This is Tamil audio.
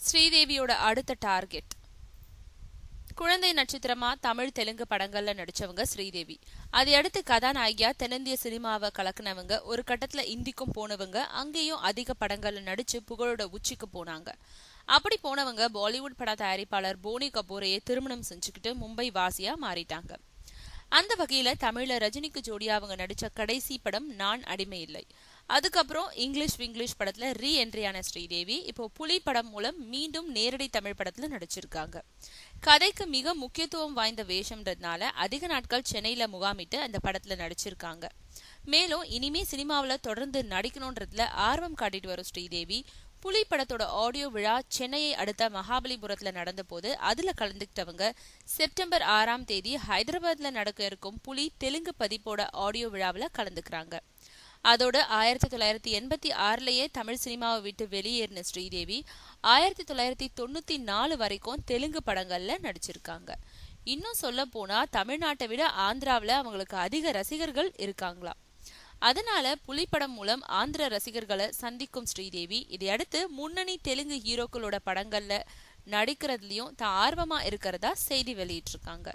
ஸ்ரீதேவியோட அடுத்த டார்கெட். குழந்தை நட்சத்திரமா தமிழ் தெலுங்கு படங்கள்ல நடிச்சவங்க ஸ்ரீதேவி. அதையடுத்து கதாநாயகியா தென்னிந்திய சினிமாவை கலக்குனவங்க. ஒரு கட்டத்துல இந்திக்கும் போனவங்க. அங்கேயும் அதிக படங்கள்ல நடிச்சு புகழோட உச்சிக்கு போனாங்க. அப்படி போனவங்க பாலிவுட் பட தயாரிப்பாளர் போனி கபூரையே திருமணம் செஞ்சுக்கிட்டு மும்பை வாசியா மாறிட்டாங்க. அந்த வகையில தமிழ்ல ரஜினிக்கு ஜோடியா அவங்க நடிச்ச கடைசி படம் நான் அடிமை இல்லை. அதுக்கப்புறம் இங்கிலீஷ் படத்துல ரீ என்ட்ரியான ஸ்ரீதேவி இப்போ புலி படம் மூலம் மீண்டும் நேரடி தமிழ் படத்துல நடிச்சிருக்காங்க. கதைக்கு மிக முக்கியத்துவம் வாய்ந்த வேஷம்ன்றதுனால அதிக நாட்கள் சென்னையில முகாமிட்டு அந்த படத்துல நடிச்சிருக்காங்க. மேலும் இனிமே சினிமாவில தொடர்ந்து நடிக்கணும்ன்றதுல ஆர்வம் காட்டிட்டு வரும் ஸ்ரீதேவி புலி படத்தோட ஆடியோ விழா சென்னையை அடுத்த மகாபலிபுரத்துல நடந்த போது அதுல கலந்துக்கிட்டவங்க செப்டம்பர் 6ஆம் தேதி ஹைதராபாத்ல நடக்க இருக்கும் புலி தெலுங்கு பதிப்போட ஆடியோ விழாவில் கலந்துக்கிறாங்க. அதோட 1986லயே தமிழ் சினிமாவை விட்டு வெளியேறின ஸ்ரீதேவி 1994 வரைக்கும் தெலுங்கு படங்கள்ல நடிச்சிருக்காங்க. இன்னும் சொல்ல போனா தமிழ்நாட்டை விட ஆந்திராவில அவங்களுக்கு அதிக ரசிகர்கள் இருக்காங்களாம். அதனால புலிப்படம் மூலம் ஆந்திர ரசிகர்களை சந்திக்கும் ஸ்ரீதேவி இதையடுத்து முன்னணி தெலுங்கு ஹீரோக்களோட படங்கள்ல நடிக்கிறதுலயும் தான் ஆர்வமா இருக்கிறதா செய்தி வெளியிட்டிருக்காங்க.